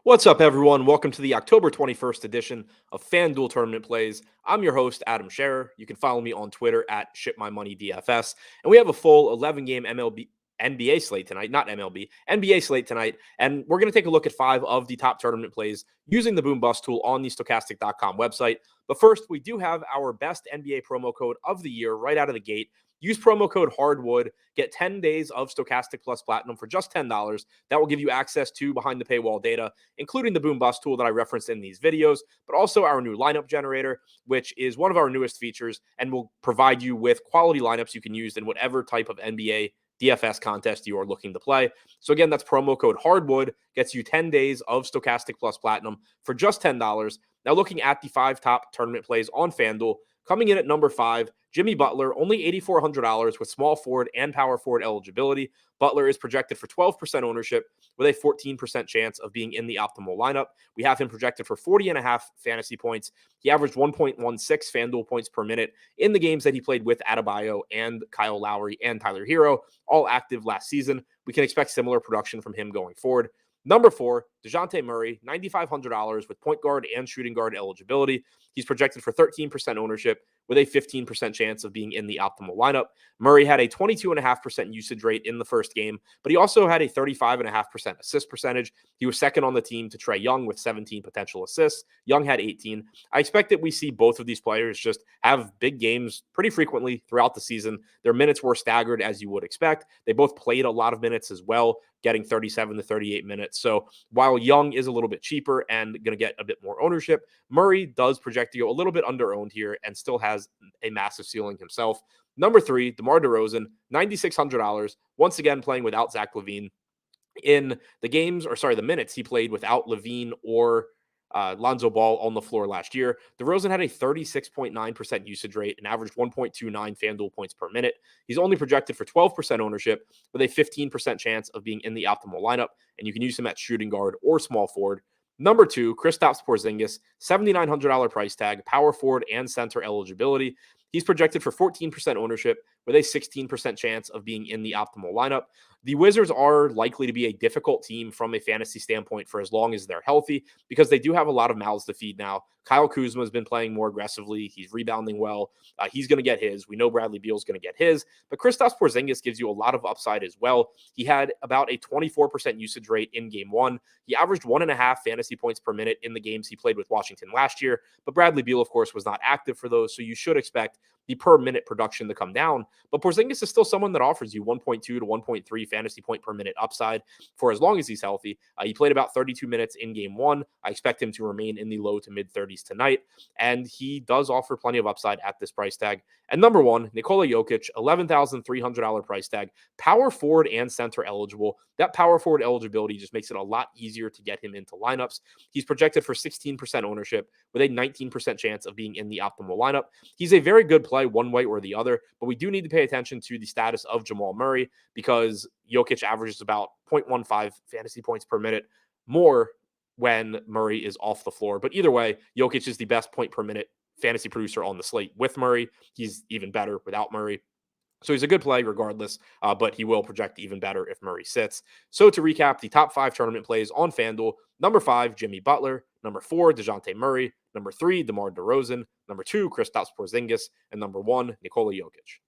What's up, everyone? Welcome to the October 21st edition of FanDuel Tournament Plays. I'm your host, Adam Scherer. You can follow me on Twitter at ShipMyMoney DFS. And we have a full 11-game MLB NBA slate tonight, not MLB, NBA slate tonight. And we're going to take a look at 5 of the top tournament plays using the Boom Bust tool on the Stokastic.com website. But first, we do have our best NBA promo code of the year right out of the gate. Use promo code HARDWOOD. Get 10 days of Stokastic Plus Platinum for just $10. That will give you access to behind the paywall data, including the Boom Bust tool that I referenced in these videos, but also our new lineup generator, which is one of our newest features and will provide you with quality lineups you can use in whatever type of NBA DFS contest you are looking to play. So again, that's promo code HARDWOOD, gets you 10 days of Stokastic Plus Platinum for just $10. Now looking at the 5 top tournament plays on FanDuel, coming in at number 5, Jimmy Butler, only $8,400 with small forward and power forward eligibility. Butler is projected for 12% ownership with a 14% chance of being in the optimal lineup. We have him projected for 40.5 fantasy points. He averaged 1.16 FanDuel points per minute in the games that he played with Adebayo and Kyle Lowry and Tyler Hero, all active last season. We can expect similar production from him going forward. Number 4, DeJounte Murray, $9,500 with point guard and shooting guard eligibility. He's projected for 13% ownership with a 15% chance of being in the optimal lineup. Murray had a 22.5% usage rate in the first game, but he also had a 35.5% assist percentage. He was second on the team to Trae Young with 17 potential assists. Young had 18. I expect that we see both of these players just have big games pretty frequently throughout the season. Their minutes were staggered as you would expect. They both played a lot of minutes as well, getting 37 to 38 minutes. So while Young is a little bit cheaper and going to get a bit more ownership, Murray does project to go a little bit under-owned here and still has a massive ceiling himself. Number 3, DeMar DeRozan, $9,600, once again playing without Zach LaVine. In the minutes he played without LaVine or Lonzo Ball on the floor last year, DeRozan had a 36.9% usage rate and averaged 1.29 FanDuel points per minute. He's only projected for 12% ownership with a 15% chance of being in the optimal lineup, and you can use him at shooting guard or small forward. Number 2, Kristaps Porzingis, $7,900 price tag, power forward and center eligibility. He's projected for 14% ownership with a 16% chance of being in the optimal lineup. The Wizards are likely to be a difficult team from a fantasy standpoint for as long as they're healthy because they do have a lot of mouths to feed now. Kyle Kuzma has been playing more aggressively. He's rebounding well. He's going to get his. We know Bradley Beal's going to get his. But Kristaps Porzingis gives you a lot of upside as well. He had about a 24% usage rate in Game 1. He averaged 1.5 fantasy points per minute in the games he played with Washington last year. But Bradley Beal, of course, was not active for those, so you should expect the per minute production to come down. But Porzingis is still someone that offers you 1.2 to 1.3 fantasy point per minute upside for as long as he's healthy. He played about 32 minutes in Game 1. I expect him to remain in the low to mid 30s tonight, and he does offer plenty of upside at this price tag. And number 1, Nikola Jokic, $11,300 price tag, power forward and center eligible. That power forward eligibility just makes it a lot easier to get him into lineups. He's projected for 16% ownership with a 19% chance of being in the optimal lineup. He's a very good play one way or the other, but we do need to pay attention to the status of Jamal Murray because Jokic averages about 0.15 fantasy points per minute more when Murray is off the floor. But either way, Jokic is the best point per minute fantasy producer on the slate with Murray. He's even better without Murray. So he's a good play regardless, but he will project even better if Murray sits. So to recap, the top 5 tournament plays on FanDuel: number 5, Jimmy Butler; number 4, DeJounte Murray; number 3, DeMar DeRozan; number 2, Kristaps Porzingis; and number 1, Nikola Jokic.